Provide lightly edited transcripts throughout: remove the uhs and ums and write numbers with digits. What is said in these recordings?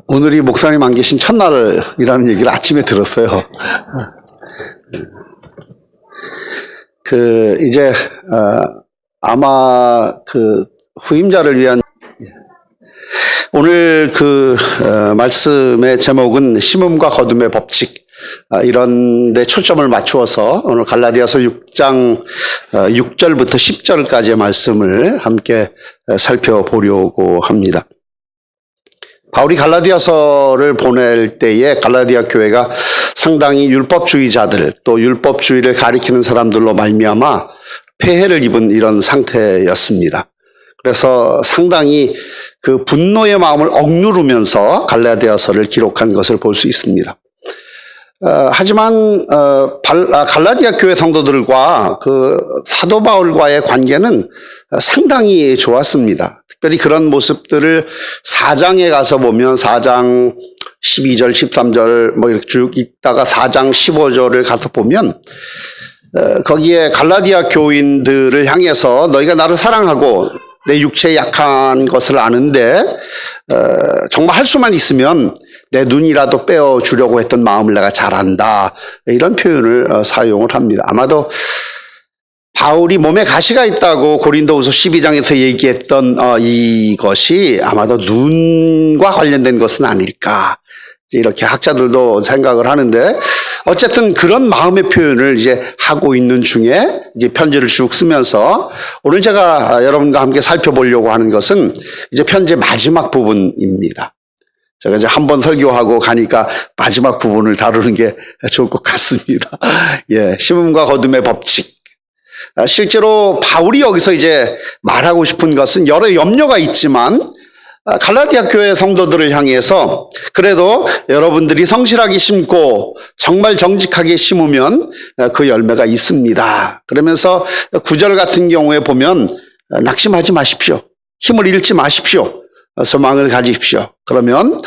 오늘이 목사님 안 계신 첫날이라는 얘기를 아침에 들었어요. 이제 아마 후임자를 위한 오늘 말씀의 제목은 심음과 거둠의 법칙, 이런 데 초점을 맞추어서 오늘 갈라디아서 6장 6절부터 10절까지의 말씀을 함께 살펴보려고 합니다. 바울이 갈라디아서를 보낼 때에 갈라디아 교회가 상당히 율법주의자들, 또 율법주의를 가리키는 사람들로 말미암아 폐해를 입은 이런 상태였습니다. 그래서 상당히 분노의 마음을 억누르면서 갈라디아서를 기록한 것을 볼 수 있습니다. 하지만 갈라디아 교회 성도들과 사도 바울과의 관계는 상당히 좋았습니다. 특별히 그런 모습들을 4장에 가서 보면 4장 12절, 13절 이렇게 쭉 읽다가 4장 15절을 가서 보면 거기에 갈라디아 교인들을 향해서 너희가 나를 사랑하고 내 육체에 약한 것을 아는데 정말 할 수만 있으면 내 눈이라도 빼어주려고 했던 마음을 내가 잘 안다, 이런 표현을 사용을 합니다. 아마도 바울이 몸에 가시가 있다고 고린도후서 12장에서 얘기했던 이것이 아마도 눈과 관련된 것은 아닐까, 이렇게 학자들도 생각을 하는데, 어쨌든 그런 마음의 표현을 이제 하고 있는 중에 이제 편지를 쭉 쓰면서 오늘 제가 여러분과 함께 살펴보려고 하는 것은 이제 편지의 마지막 부분입니다. 제가 이제 한 번 설교하고 가니까 마지막 부분을 다루는 게 좋을 것 같습니다. 심음과 거둠의 법칙. 실제로 바울이 여기서 이제 말하고 싶은 것은 여러 염려가 있지만 갈라디아 교회 성도들을 향해서 그래도 여러분들이 성실하게 심고 정말 정직하게 심으면 그 열매가 있습니다. 그러면서 9절 같은 경우에 보면 낙심하지 마십시오. 힘을 잃지 마십시오. 소망을 가지십시오. 그러면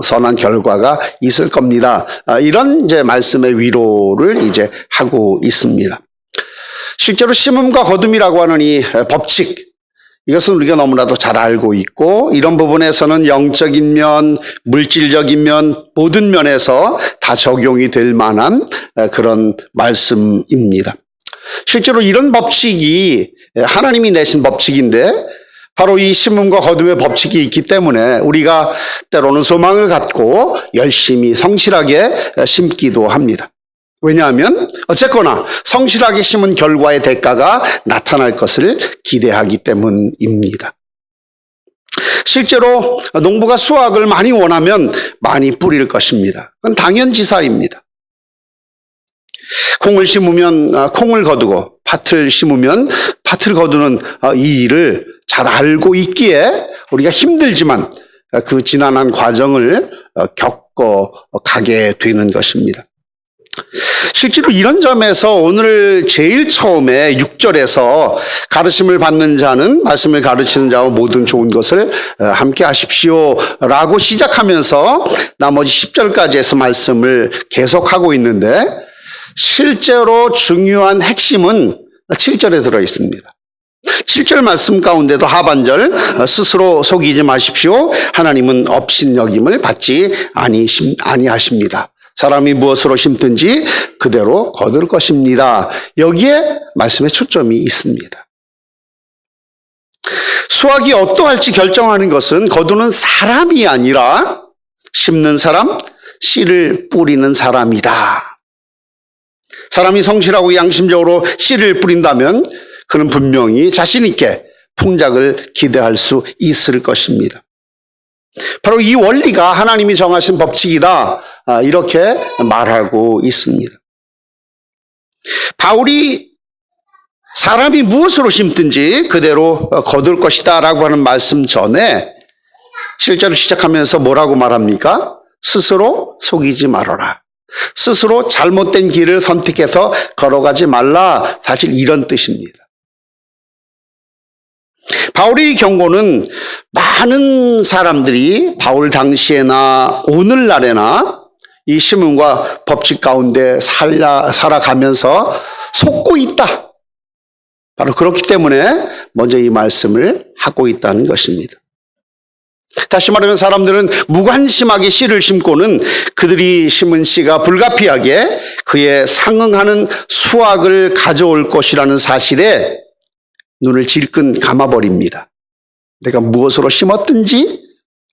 선한 결과가 있을 겁니다. 이런 이제 말씀의 위로를 이제 하고 있습니다. 실제로 심음과 거둠이라고 하는 이 법칙, 이것은 우리가 너무나도 잘 알고 있고, 이런 부분에서는 영적인 면, 물질적인 면, 모든 면에서 다 적용이 될 만한 그런 말씀입니다. 실제로 이런 법칙이 하나님이 내신 법칙인데, 바로 이 심음과 거둠의 법칙이 있기 때문에 우리가 때로는 소망을 갖고 열심히 성실하게 심기도 합니다. 왜냐하면 어쨌거나 성실하게 심은 결과의 대가가 나타날 것을 기대하기 때문입니다. 실제로 농부가 수확을 많이 원하면 많이 뿌릴 것입니다. 그건 당연지사입니다. 콩을 심으면 콩을 거두고 팥을 심으면 팥을 거두는 이 일을 잘 알고 있기에 우리가 힘들지만 그 지난한 과정을 겪어 가게 되는 것입니다. 실제로 이런 점에서 오늘 제일 처음에 6절에서 가르침을 받는 자는 말씀을 가르치는 자와 모든 좋은 것을 함께 하십시오 라고 시작하면서 나머지 10절까지 해서 말씀을 계속하고 있는데, 실제로 중요한 핵심은 7절에 들어 있습니다. 7절 말씀 가운데도 하반절, 스스로 속이지 마십시오. 하나님은 업신여김을 받지 아니하십니다. 사람이 무엇으로 심든지 그대로 거둘 것입니다. 여기에 말씀의 초점이 있습니다. 수확이 어떠할지 결정하는 것은 거두는 사람이 아니라 심는 사람, 씨를 뿌리는 사람이다. 사람이 성실하고 양심적으로 씨를 뿌린다면 그는 분명히 자신 있게 풍작을 기대할 수 있을 것입니다. 바로 이 원리가 하나님이 정하신 법칙이다, 이렇게 말하고 있습니다. 바울이 사람이 무엇으로 심든지 그대로 거둘 것이다 라고 하는 말씀 전에 7절을 시작하면서 뭐라고 말합니까? 스스로 속이지 말아라. 스스로 잘못된 길을 선택해서 걸어가지 말라. 사실 이런 뜻입니다. 바울의 경고는 많은 사람들이 바울 당시에나 오늘날에나 이 심음과 법칙 가운데 살아가면서 속고 있다. 바로 그렇기 때문에 먼저 이 말씀을 하고 있다는 것입니다. 다시 말하면 사람들은 무관심하게 씨를 심고는 그들이 심은 씨가 불가피하게 그에 상응하는 수확을 가져올 것이라는 사실에 눈을 질끈 감아버립니다. 내가 무엇으로 심었든지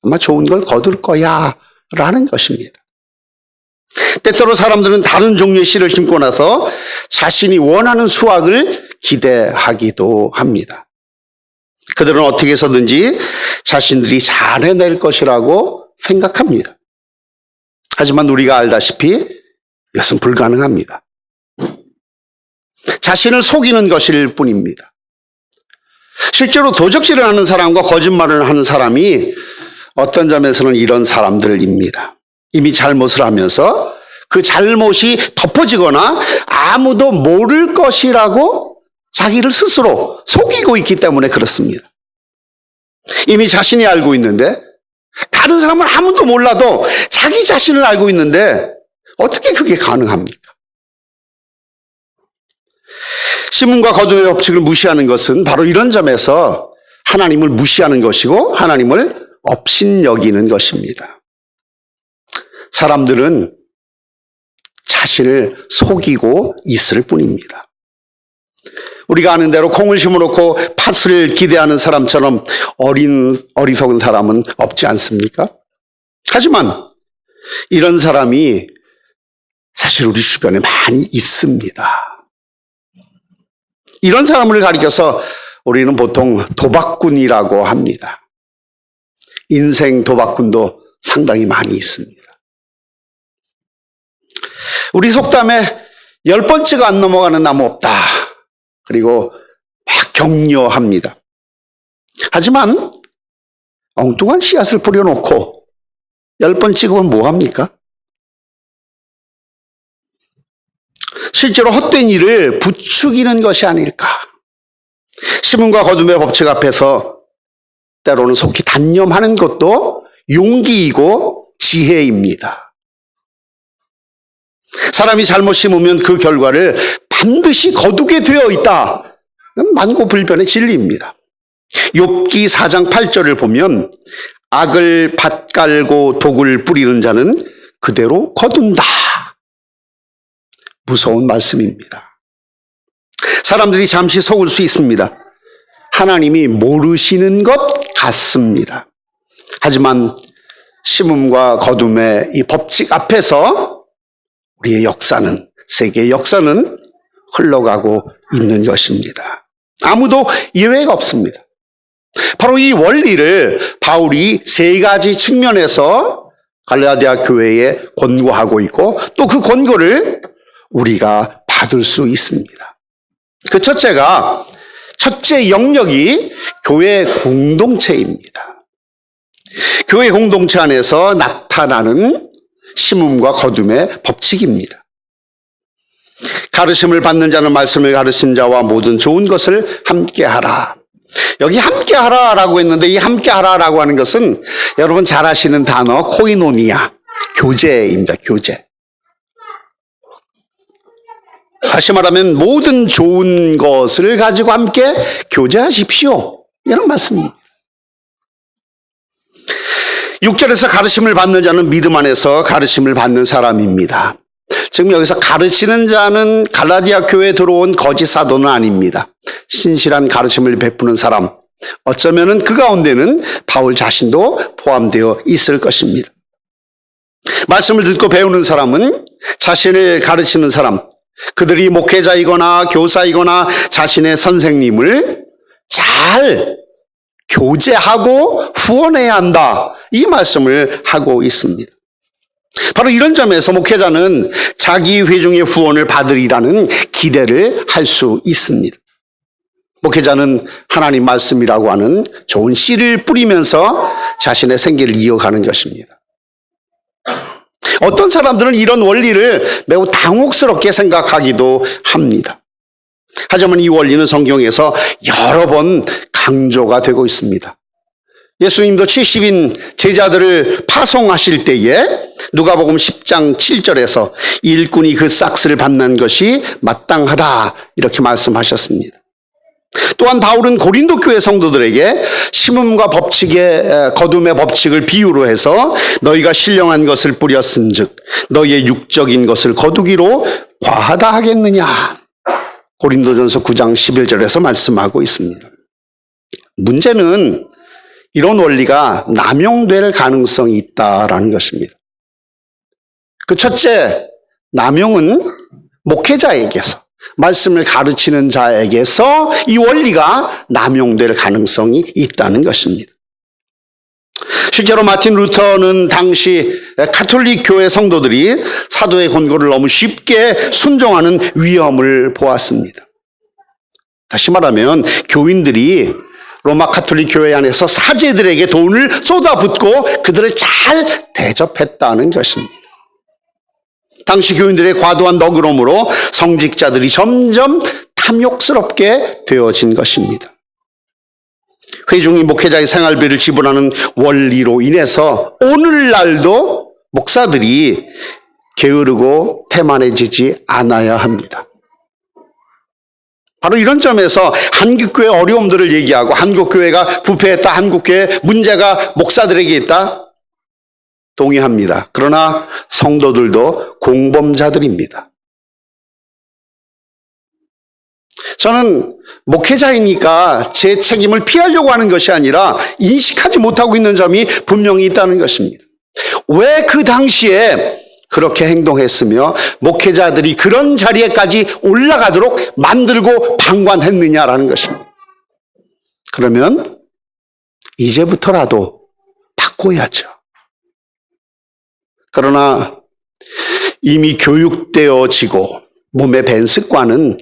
아마 좋은 걸 거둘 거야 라는 것입니다. 때때로 사람들은 다른 종류의 씨를 심고 나서 자신이 원하는 수확을 기대하기도 합니다. 그들은 어떻게 해서든지 자신들이 잘 해낼 것이라고 생각합니다. 하지만 우리가 알다시피 이것은 불가능합니다. 자신을 속이는 것일 뿐입니다. 실제로 도적질을 하는 사람과 거짓말을 하는 사람이 어떤 점에서는 이런 사람들입니다. 이미 잘못을 하면서 그 잘못이 덮어지거나 아무도 모를 것이라고 자기를 스스로 속이고 있기 때문에 그렇습니다. 이미 자신이 알고 있는데 다른 사람은 아무도 몰라도 자기 자신을 알고 있는데 어떻게 그게 가능합니까? 시몬과 거두의 법칙을 무시하는 것은 바로 이런 점에서 하나님을 무시하는 것이고 하나님을 업신여기는 것입니다. 사람들은 자신을 속이고 있을 뿐입니다. 우리가 아는 대로 콩을 심어놓고 팥을 기대하는 사람처럼 어리석은 사람은 없지 않습니까? 하지만 이런 사람이 사실 우리 주변에 많이 있습니다. 이런 사람을 가리켜서 우리는 보통 도박꾼이라고 합니다. 인생 도박꾼도 상당히 많이 있습니다. 우리 속담에 10번째가 안 넘어가는 나무 없다. 그리고 막 격려합니다. 하지만 엉뚱한 씨앗을 뿌려놓고 10번 찍으면 뭐합니까? 실제로 헛된 일을 부추기는 것이 아닐까. 시몬과 거두의 법칙 앞에서 때로는 속히 단념하는 것도 용기이고 지혜입니다. 사람이 잘못 심으면 그 결과를 반드시 거두게 되어 있다. 만고불변의 진리입니다. 욥기 4장 8절을 보면 악을 밭갈고 독을 뿌리는 자는 그대로 거둔다. 무서운 말씀입니다. 사람들이 잠시 속을 수 있습니다. 하나님이 모르시는 것 같습니다. 하지만 심음과 거둠의 이 법칙 앞에서 우리의 역사는, 세계의 역사는 흘러가고 있는 것입니다. 아무도 예외가 없습니다. 바로 이 원리를 바울이 세 가지 측면에서 갈라디아 교회에 권고하고 있고 또 그 권고를 우리가 받을 수 있습니다. 그 첫째 영역이 교회 공동체입니다. 교회 공동체 안에서 나타나는 심음과 거둠의 법칙입니다. 가르침을 받는 자는 말씀을 가르친 자와 모든 좋은 것을 함께하라. 여기 함께하라라고 했는데 이 함께하라라고 하는 것은 여러분 잘 아시는 단어 코이노니아, 교제입니다. 교제. 다시 말하면 모든 좋은 것을 가지고 함께 교제하십시오. 이런 말씀입니다. 6절에서 가르침을 받는 자는 믿음 안에서 가르침을 받는 사람입니다. 지금 여기서 가르치는 자는 갈라디아 교회에 들어온 거짓 사도는 아닙니다. 신실한 가르침을 베푸는 사람, 어쩌면 그 가운데는 바울 자신도 포함되어 있을 것입니다. 말씀을 듣고 배우는 사람은 자신을 가르치는 사람, 그들이 목회자이거나 교사이거나 자신의 선생님을 잘 교제하고 후원해야 한다. 이 말씀을 하고 있습니다. 바로 이런 점에서 목회자는 자기 회중의 후원을 받으리라는 기대를 할 수 있습니다. 목회자는 하나님 말씀이라고 하는 좋은 씨를 뿌리면서 자신의 생계를 이어가는 것입니다. 어떤 사람들은 이런 원리를 매우 당혹스럽게 생각하기도 합니다. 하지만 이 원리는 성경에서 여러 번 강조가 되고 있습니다. 예수님도 70인 제자들을 파송하실 때에 누가복음 10장 7절에서 일꾼이 그 싹스를 밟는 것이 마땅하다 이렇게 말씀하셨습니다. 또한 바울은 고린도 교회 성도들에게 심음과 법칙의 거둠의 법칙을 비유로 해서 너희가 신령한 것을 뿌렸은즉 너희의 육적인 것을 거두기로 과하다 하겠느냐. 고린도전서 9장 11절에서 말씀하고 있습니다. 문제는 이런 원리가 남용될 가능성이 있다라는 것입니다. 그 첫째, 남용은 목회자에게서, 말씀을 가르치는 자에게서 이 원리가 남용될 가능성이 있다는 것입니다. 실제로 마틴 루터는 당시 가톨릭 교회 성도들이 사도의 권고를 너무 쉽게 순종하는 위험을 보았습니다. 다시 말하면 교인들이 로마 가톨릭 교회 안에서 사제들에게 돈을 쏟아붓고 그들을 잘 대접했다는 것입니다. 당시 교인들의 과도한 너그러움으로 성직자들이 점점 탐욕스럽게 되어진 것입니다. 회중이 목회자의 생활비를 지불하는 원리로 인해서 오늘날도 목사들이 게으르고 태만해지지 않아야 합니다. 바로 이런 점에서 한국교회 어려움들을 얘기하고 한국교회가 부패했다, 한국교회 문제가 목사들에게 있다, 동의합니다. 그러나 성도들도 공범자들입니다. 저는 목회자이니까 제 책임을 피하려고 하는 것이 아니라 인식하지 못하고 있는 점이 분명히 있다는 것입니다. 왜 그 당시에 그렇게 행동했으며 목회자들이 그런 자리에까지 올라가도록 만들고 방관했느냐라는 것입니다. 그러면 이제부터라도 바꿔야죠. 그러나 이미 교육되어지고 몸에 밴 습관은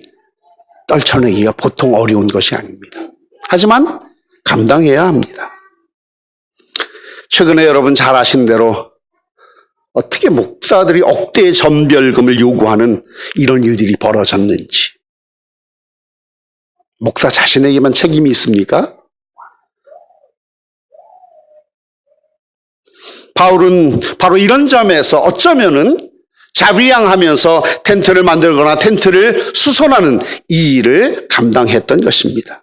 떨쳐내기가 보통 어려운 것이 아닙니다. 하지만 감당해야 합니다. 최근에 여러분 잘 아시는 대로 어떻게 목사들이 억대의 전별금을 요구하는 이런 일들이 벌어졌는지. 목사 자신에게만 책임이 있습니까? 바울은 바로 이런 점에서 어쩌면은 자비양하면서 텐트를 만들거나 텐트를 수선하는 이 일을 감당했던 것입니다.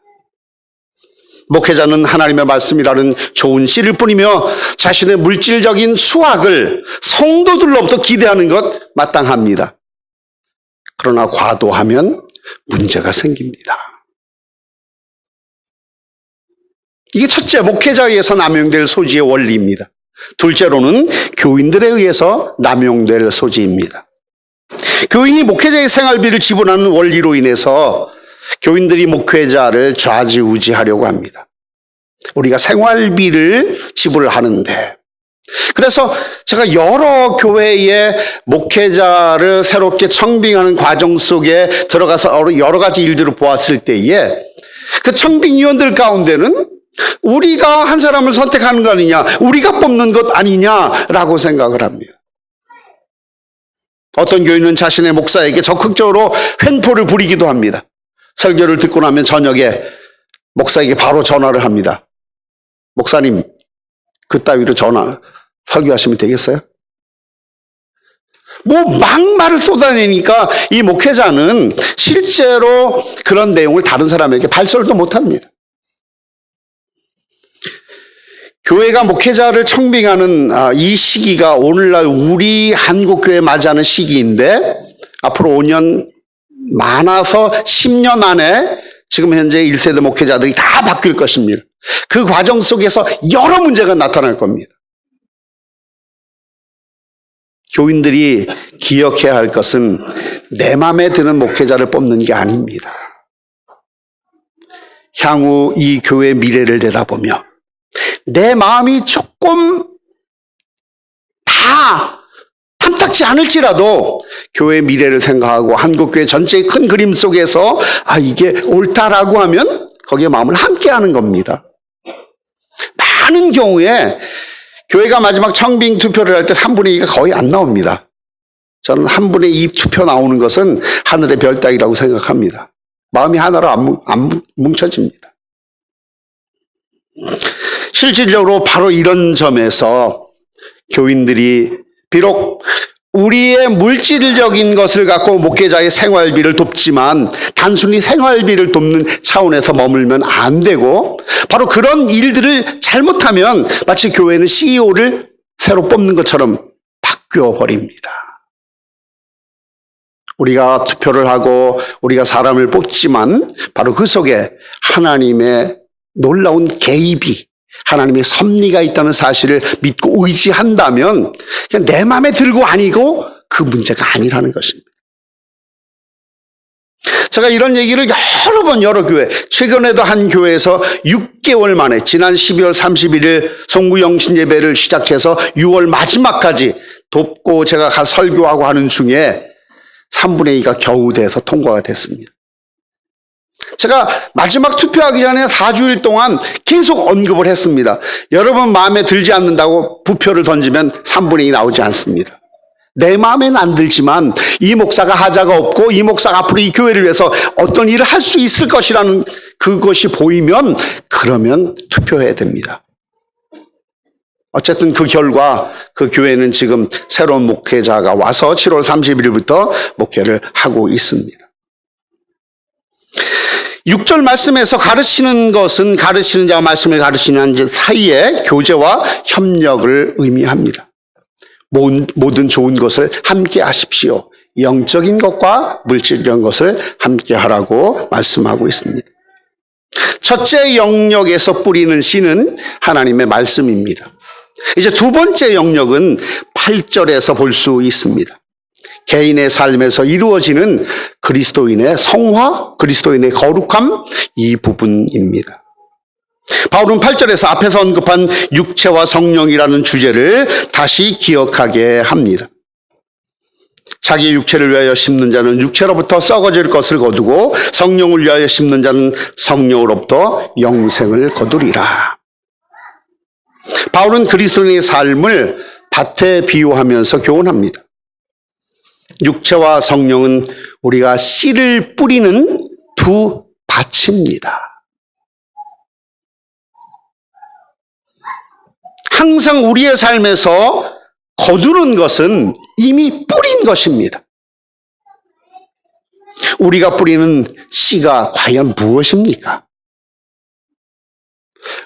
목회자는 하나님의 말씀이라는 좋은 씨를 뿌리며 자신의 물질적인 수확을 성도들로부터 기대하는 것 마땅합니다. 그러나 과도하면 문제가 생깁니다. 이게 첫째, 목회자에 의해서 남용될 소지의 원리입니다. 둘째로는 교인들에 의해서 남용될 소지입니다. 교인이 목회자의 생활비를 지불하는 원리로 인해서 교인들이 목회자를 좌지우지하려고 합니다. 우리가 생활비를 지불하는데, 그래서 제가 여러 교회의 목회자를 새롭게 청빙하는 과정 속에 들어가서 여러 가지 일들을 보았을 때에 그 청빙위원들 가운데는 우리가 한 사람을 선택하는 거 아니냐, 우리가 뽑는 것 아니냐라고 생각을 합니다. 어떤 교인은 자신의 목사에게 적극적으로 횡포를 부리기도 합니다. 설교를 듣고 나면 저녁에 목사에게 바로 전화를 합니다. 목사님, 그따위로 설교하시면 되겠어요? 막말을 쏟아내니까 이 목회자는 실제로 그런 내용을 다른 사람에게 발설도 못합니다. 교회가 목회자를 청빙하는 이 시기가 오늘날 우리 한국교회 맞이하는 시기인데 앞으로 5년, 많아서 10년 안에 지금 현재 1세대 목회자들이 다 바뀔 것입니다. 그 과정 속에서 여러 문제가 나타날 겁니다. 교인들이 기억해야 할 것은 내 마음에 드는 목회자를 뽑는 게 아닙니다. 향후 이 교회의 미래를 내다보며 내 마음이 조금 다 탐탁지 않을지라도 교회의 미래를 생각하고 한국교회 전체의 큰 그림 속에서 이게 옳다라고 하면 거기에 마음을 함께 하는 겁니다. 많은 경우에 교회가 마지막 청빙 투표를 할 때 3분의 2가 거의 안 나옵니다. 저는 1분의 2 투표 나오는 것은 하늘의 별 따기라고 생각합니다. 마음이 하나로 안 뭉쳐집니다. 실질적으로 바로 이런 점에서 교인들이 비록 우리의 물질적인 것을 갖고 목회자의 생활비를 돕지만 단순히 생활비를 돕는 차원에서 머물면 안 되고, 바로 그런 일들을 잘못하면 마치 교회는 CEO를 새로 뽑는 것처럼 바뀌어 버립니다. 우리가 투표를 하고 우리가 사람을 뽑지만 바로 그 속에 하나님의 놀라운 개입이, 하나님의 섭리가 있다는 사실을 믿고 의지한다면 그냥 내 마음에 들고 아니고 그 문제가 아니라는 것입니다. 제가 이런 얘기를 여러 번 여러 교회, 최근에도 한 교회에서 6개월 만에 지난 12월 31일 송구 영신 예배를 시작해서 6월 마지막까지 돕고 제가 설교하고 하는 중에 3분의 2가 겨우 돼서 통과가 됐습니다. 제가 마지막 투표하기 전에 4주일 동안 계속 언급을 했습니다. 여러분 마음에 들지 않는다고 부표를 던지면 3분의 2 나오지 않습니다. 내 마음에는 안 들지만 이 목사가 하자가 없고 이 목사가 앞으로 이 교회를 위해서 어떤 일을 할 수 있을 것이라는 그것이 보이면 그러면 투표해야 됩니다. 어쨌든 그 결과 그 교회는 지금 새로운 목회자가 와서 7월 30일부터 목회를 하고 있습니다. 6절 말씀에서 가르치는 것은 가르치는 자와 말씀을 가르치는 사이에 교제와 협력을 의미합니다. 모든 좋은 것을 함께 하십시오. 영적인 것과 물질적인 것을 함께 하라고 말씀하고 있습니다. 첫째 영역에서 뿌리는 씨는 하나님의 말씀입니다. 이제 두 번째 영역은 8절에서 볼 수 있습니다. 개인의 삶에서 이루어지는 그리스도인의 성화, 그리스도인의 거룩함, 이 부분입니다. 바울은 8절에서 앞에서 언급한 육체와 성령이라는 주제를 다시 기억하게 합니다. 자기 육체를 위하여 심는 자는 육체로부터 썩어질 것을 거두고 성령을 위하여 심는 자는 성령으로부터 영생을 거두리라. 바울은 그리스도인의 삶을 밭에 비유하면서 교훈합니다. 육체와 성령은 우리가 씨를 뿌리는 두 밭입니다. 항상 우리의 삶에서 거두는 것은 이미 뿌린 것입니다. 우리가 뿌리는 씨가 과연 무엇입니까?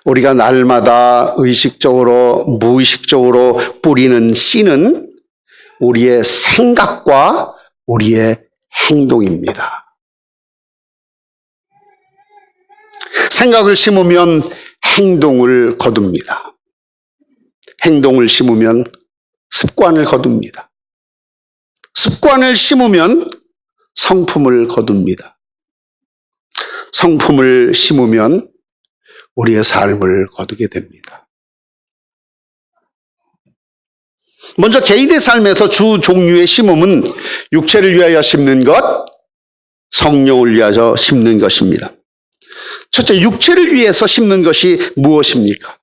우리가 날마다 의식적으로 무의식적으로 뿌리는 씨는 우리의 생각과 우리의 행동입니다. 생각을 심으면 행동을 거둡니다. 행동을 심으면 습관을 거둡니다. 습관을 심으면 성품을 거둡니다. 성품을 심으면 우리의 삶을 거두게 됩니다. 먼저 개인의 삶에서 주 종류의 심음은 육체를 위하여 심는 것, 성령을 위하여 심는 것입니다. 첫째, 육체를 위해서 심는 것이 무엇입니까?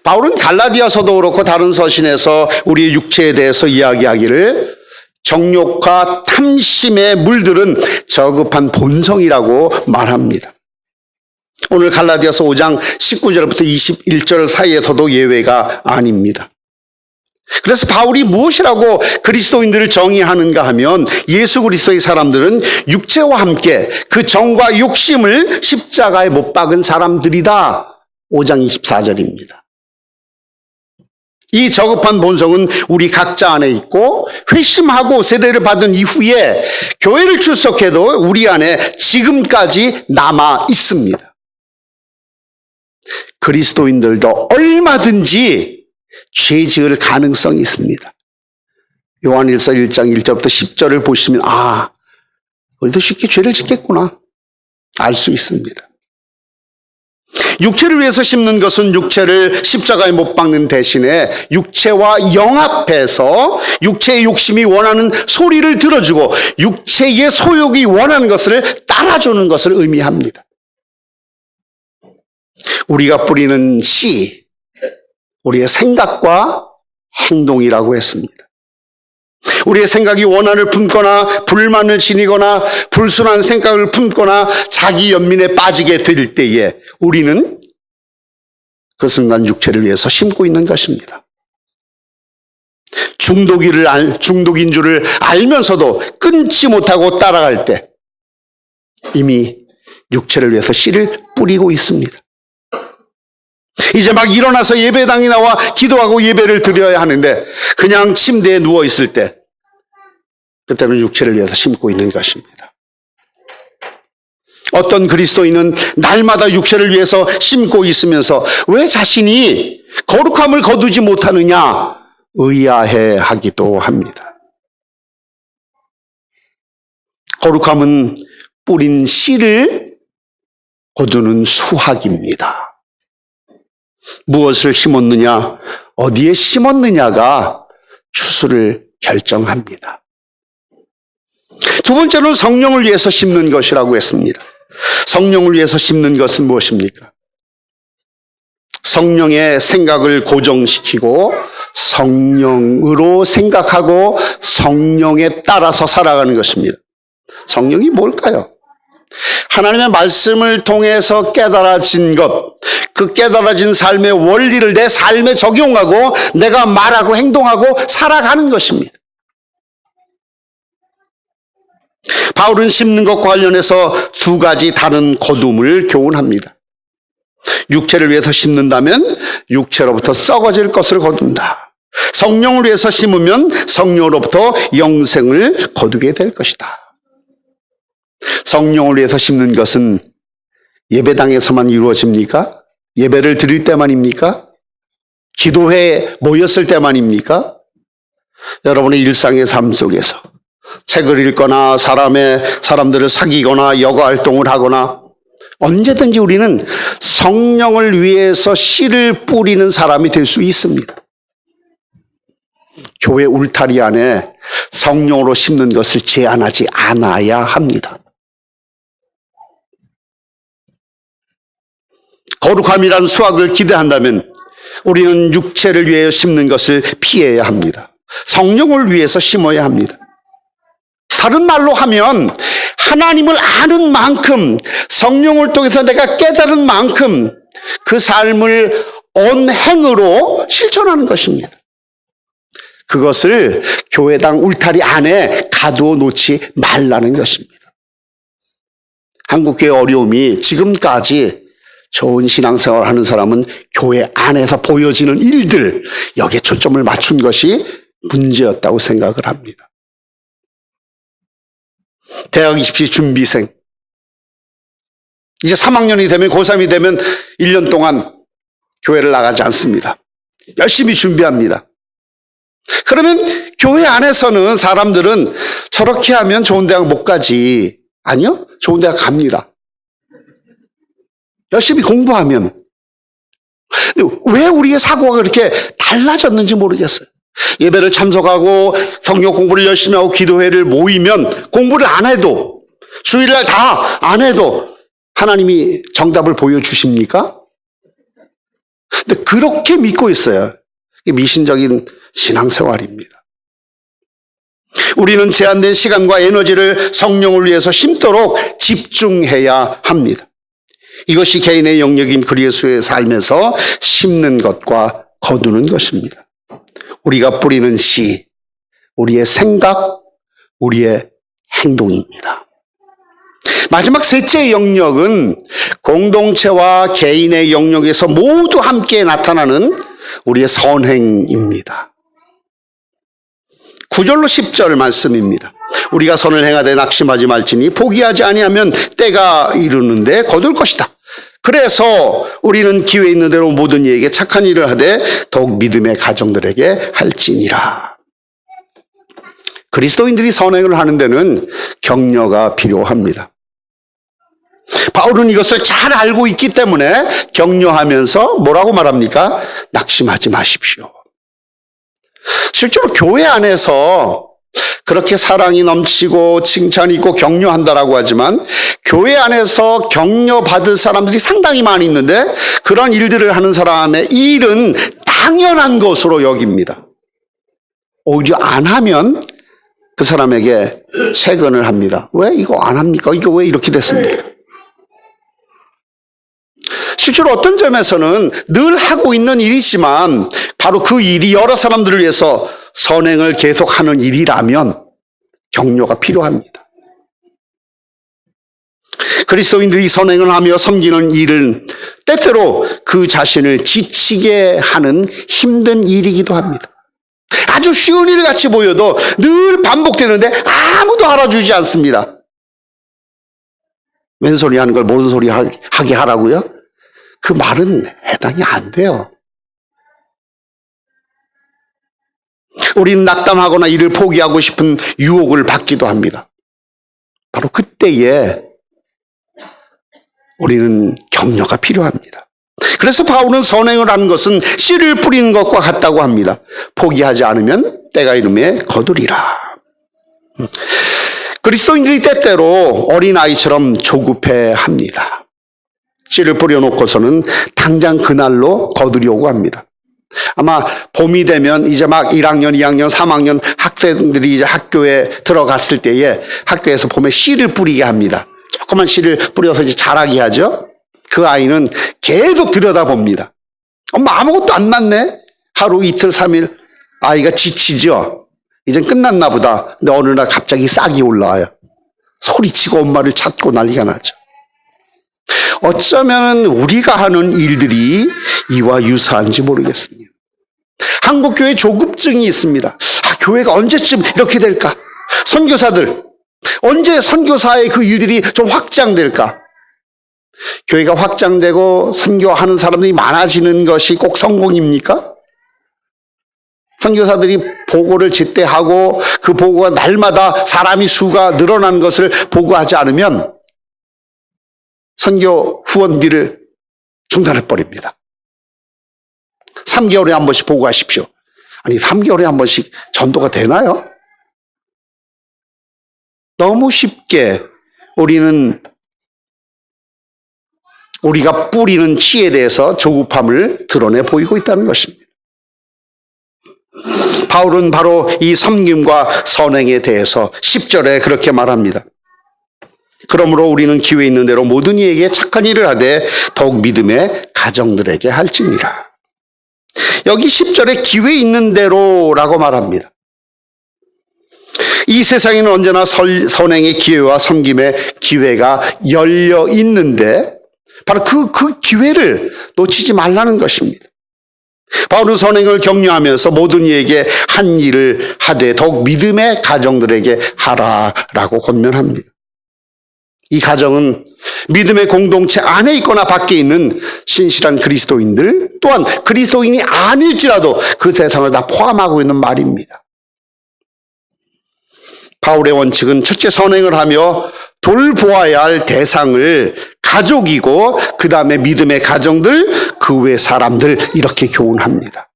바울은 갈라디아서도 그렇고 다른 서신에서 우리의 육체에 대해서 이야기하기를 정욕과 탐심에 물들은 저급한 본성이라고 말합니다. 오늘 갈라디아서 5장 19절부터 21절 사이에서도 예외가 아닙니다. 그래서 바울이 무엇이라고 그리스도인들을 정의하는가 하면 예수 그리스도의 사람들은 육체와 함께 그 정과 욕심을 십자가에 못 박은 사람들이다. 5장 24절입니다. 이 저급한 본성은 우리 각자 안에 있고 회심하고 세례를 받은 이후에 교회를 출석해도 우리 안에 지금까지 남아 있습니다. 그리스도인들도 얼마든지 죄 지을 가능성이 있습니다. 요한일서 1장 1절부터 10절을 보시면 우리도 쉽게 죄를 짓겠구나 알 수 있습니다. 육체를 위해서 심는 것은 육체를 십자가에 못 박는 대신에 육체와 영합해서 육체의 욕심이 원하는 소리를 들어주고 육체의 소욕이 원하는 것을 따라주는 것을 의미합니다. 우리가 뿌리는 씨, 우리의 생각과 행동이라고 했습니다. 우리의 생각이 원한을 품거나 불만을 지니거나 불순한 생각을 품거나 자기 연민에 빠지게 될 때에 우리는 그 순간 육체를 위해서 심고 있는 것입니다. 중독인 줄을 알면서도 끊지 못하고 따라갈 때 이미 육체를 위해서 씨를 뿌리고 있습니다. 이제 막 일어나서 예배당에 나와 기도하고 예배를 드려야 하는데 그냥 침대에 누워 있을 때 그때는 육체를 위해서 심고 있는 것입니다. 어떤 그리스도인은 날마다 육체를 위해서 심고 있으면서 왜 자신이 거룩함을 거두지 못하느냐 의아해 하기도 합니다. 거룩함은 뿌린 씨를 거두는 수확입니다. 무엇을 심었느냐, 어디에 심었느냐가 추수를 결정합니다. 두 번째는 성령을 위해서 심는 것이라고 했습니다. 성령을 위해서 심는 것은 무엇입니까? 성령의 생각을 고정시키고 성령으로 생각하고 성령에 따라서 살아가는 것입니다. 성령이 뭘까요? 하나님의 말씀을 통해서 깨달아진 것, 그 깨달아진 삶의 원리를 내 삶에 적용하고 내가 말하고 행동하고 살아가는 것입니다. 바울은 심는 것과 관련해서 두 가지 다른 거둠을 교훈합니다. 육체를 위해서 심는다면 육체로부터 썩어질 것을 거둔다. 성령을 위해서 심으면 성령으로부터 영생을 거두게 될 것이다. 성령을 위해서 심는 것은 예배당에서만 이루어집니까? 예배를 드릴 때만입니까? 기도회에 모였을 때만입니까? 여러분의 일상의 삶 속에서 책을 읽거나 사람들을 사귀거나 여가 활동을 하거나 언제든지 우리는 성령을 위해서 씨를 뿌리는 사람이 될 수 있습니다. 교회 울타리 안에 성령으로 심는 것을 제한하지 않아야 합니다. 거룩함이란 수확을 기대한다면 우리는 육체를 위해 심는 것을 피해야 합니다. 성령을 위해서 심어야 합니다. 다른 말로 하면 하나님을 아는 만큼 성령을 통해서 내가 깨달은 만큼 그 삶을 언행으로 실천하는 것입니다. 그것을 교회당 울타리 안에 가두어 놓지 말라는 것입니다. 한국교회 어려움이 지금까지 좋은 신앙생활을 하는 사람은 교회 안에서 보여지는 일들, 여기에 초점을 맞춘 것이 문제였다고 생각을 합니다. 대학 입시 준비생, 이제 3학년이 되면 고3이 되면 1년 동안 교회를 나가지 않습니다. 열심히 준비합니다. 그러면 교회 안에서는 사람들은 저렇게 하면 좋은 대학 못 가지. 아니요, 좋은 대학 갑니다. 열심히 공부하면. 왜 우리의 사고가 그렇게 달라졌는지 모르겠어요. 예배를 참석하고 성경 공부를 열심히 하고 기도회를 모이면 공부를 안 해도 주일날 다 안 해도 하나님이 정답을 보여주십니까? 근데 그렇게 믿고 있어요. 이게 미신적인 신앙생활입니다. 우리는 제한된 시간과 에너지를 성령을 위해서 심도록 집중해야 합니다. 이것이 개인의 영역인 그리스도의 삶에서 심는 것과 거두는 것입니다. 우리가 뿌리는 씨, 우리의 생각, 우리의 행동입니다. 마지막 셋째 영역은 공동체와 개인의 영역에서 모두 함께 나타나는 우리의 선행입니다. 9절로 10절 말씀입니다. 우리가 선을 행하되 낙심하지 말지니 포기하지 아니하면 때가 이르는데 거둘 것이다. 그래서 우리는 기회 있는 대로 모든 이에게 착한 일을 하되 더욱 믿음의 가정들에게 할지니라. 그리스도인들이 선행을 하는 데는 격려가 필요합니다. 바울은 이것을 잘 알고 있기 때문에 격려하면서 뭐라고 말합니까? 낙심하지 마십시오. 실제로 교회 안에서 그렇게 사랑이 넘치고 칭찬이 있고 격려한다라고 하지만 교회 안에서 격려받을 사람들이 상당히 많이 있는데 그런 일들을 하는 사람의 일은 당연한 것으로 여깁니다. 오히려 안 하면 그 사람에게 채근을 합니다. 왜 이거 안 합니까? 이거 왜 이렇게 됐습니까? 실제로 어떤 점에서는 늘 하고 있는 일이지만 바로 그 일이 여러 사람들을 위해서 선행을 계속하는 일이라면 격려가 필요합니다. 그리스도인들이 선행을 하며 섬기는 일은 때때로 그 자신을 지치게 하는 힘든 일이기도 합니다. 아주 쉬운 일 같이 보여도 늘 반복되는데 아무도 알아주지 않습니다. 왼소리 하는 걸 모른소리 하게 하라고요? 그 말은 해당이 안 돼요. 우리는 낙담하거나 일을 포기하고 싶은 유혹을 받기도 합니다. 바로 그때에 우리는 격려가 필요합니다. 그래서 바울은 선행을 하는 것은 씨를 뿌리는 것과 같다고 합니다. 포기하지 않으면 때가 이름에 거두리라. 그리스도인들이 때때로 어린아이처럼 조급해합니다. 씨를 뿌려놓고서는 당장 그날로 거두려고 합니다. 아마 봄이 되면 이제 막 1학년, 2학년, 3학년 학생들이 이제 학교에 들어갔을 때에 학교에서 봄에 씨를 뿌리게 합니다. 조그만 씨를 뿌려서 이제 자라게 하죠. 그 아이는 계속 들여다봅니다. 엄마 아무것도 안 났네? 하루, 이틀, 3일 아이가 지치죠. 이젠 끝났나 보다. 근데 어느 날 갑자기 싹이 올라와요. 소리치고 엄마를 찾고 난리가 나죠. 어쩌면 우리가 하는 일들이 이와 유사한지 모르겠습니다. 한국교회 조급증이 있습니다. 교회가 언제쯤 이렇게 될까? 선교사들 언제 선교사의 그 일들이 좀 확장될까? 교회가 확장되고 선교하는 사람들이 많아지는 것이 꼭 성공입니까? 선교사들이 보고를 제때 하고 그 보고가 날마다 사람이 수가 늘어나는 것을 보고하지 않으면 선교 후원비를 중단해버립니다. 3개월에 한 번씩 보고하십시오. 아니 3개월에 한 번씩 전도가 되나요? 너무 쉽게 우리가 뿌리는 씨에 대해서 조급함을 드러내 보이고 있다는 것입니다. 바울은 바로 이 섬김과 선행에 대해서 10절에 그렇게 말합니다. 그러므로 우리는 기회 있는 대로 모든 이에게 착한 일을 하되 더욱 믿음의 가정들에게 할지니라. 여기 10절에 기회 있는 대로라고 말합니다. 이 세상에는 언제나 선행의 기회와 섬김의 기회가 열려 있는데 바로 그 기회를 놓치지 말라는 것입니다. 바울은 선행을 격려하면서 모든 이에게 한 일을 하되 더욱 믿음의 가정들에게 하라라고 권면합니다. 이 가정은 믿음의 공동체 안에 있거나 밖에 있는 신실한 그리스도인들 또한 그리스도인이 아닐지라도 그 세상을 다 포함하고 있는 말입니다. 바울의 원칙은 첫째 선행을 하며 돌보아야 할 대상을 가족이고 그 다음에 믿음의 가정들, 그 외 사람들 이렇게 교훈합니다.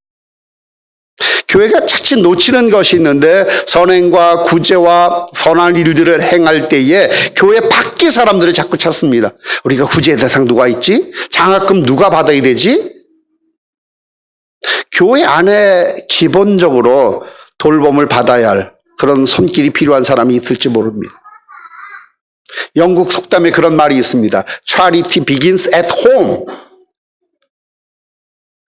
교회가 자칫 놓치는 것이 있는데 선행과 구제와 선한 일들을 행할 때에 교회 밖의 사람들을 자꾸 찾습니다. 우리가 구제 대상 누가 있지? 장학금 누가 받아야 되지? 교회 안에 기본적으로 돌봄을 받아야 할 그런 손길이 필요한 사람이 있을지 모릅니다. 영국 속담에 그런 말이 있습니다. Charity begins at home.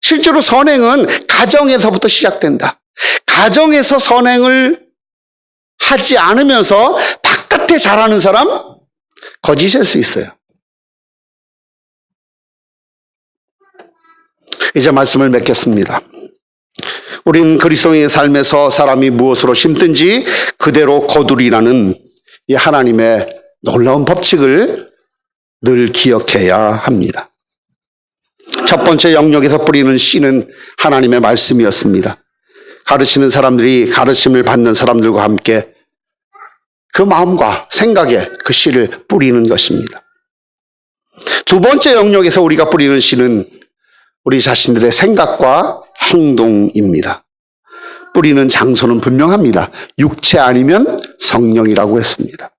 실제로 선행은 가정에서부터 시작된다. 가정에서 선행을 하지 않으면서 바깥에 잘하는 사람 거짓일 수 있어요. 이제 말씀을 맺겠습니다. 우린 그리스도인의 삶에서 사람이 무엇으로 심든지 그대로 거두리라는 이 하나님의 놀라운 법칙을 늘 기억해야 합니다. 첫 번째 영역에서 뿌리는 씨는 하나님의 말씀이었습니다. 가르치는 사람들이 가르침을 받는 사람들과 함께 그 마음과 생각에 그 씨를 뿌리는 것입니다. 두 번째 영역에서 우리가 뿌리는 씨는 우리 자신들의 생각과 행동입니다. 뿌리는 장소는 분명합니다. 육체 아니면 성령이라고 했습니다.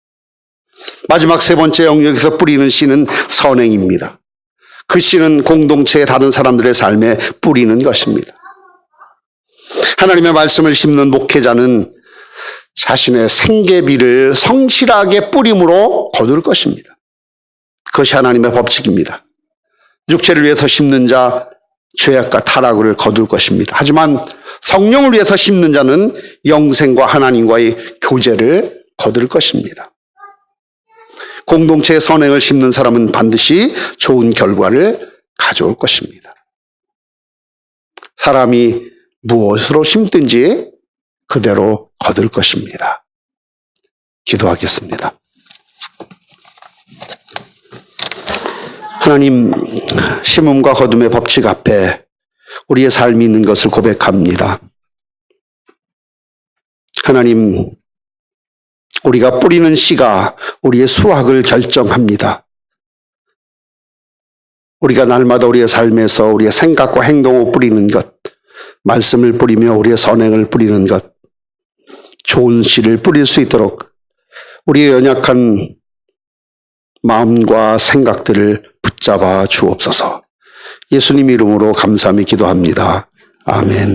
마지막 세 번째 영역에서 뿌리는 씨는 선행입니다. 그 씨는 공동체의 다른 사람들의 삶에 뿌리는 것입니다. 하나님의 말씀을 심는 목회자는 자신의 생계비를 성실하게 뿌림으로 거둘 것입니다. 그것이 하나님의 법칙입니다. 육체를 위해서 심는 자, 죄악과 타락을 거둘 것입니다. 하지만 성령을 위해서 심는 자는 영생과 하나님과의 교제를 거둘 것입니다. 공동체의 선행을 심는 사람은 반드시 좋은 결과를 가져올 것입니다. 사람이 무엇으로 심든지 그대로 거둘 것입니다. 기도하겠습니다. 하나님, 심음과 거둠의 법칙 앞에 우리의 삶이 있는 것을 고백합니다. 하나님, 우리가 뿌리는 씨가 우리의 수확을 결정합니다. 우리가 날마다 우리의 삶에서 우리의 생각과 행동을 뿌리는 것, 말씀을 뿌리며 우리의 선행을 뿌리는 것, 좋은 씨를 뿌릴 수 있도록 우리의 연약한 마음과 생각들을 붙잡아 주옵소서. 예수님 이름으로 감사하며 기도합니다. 아멘.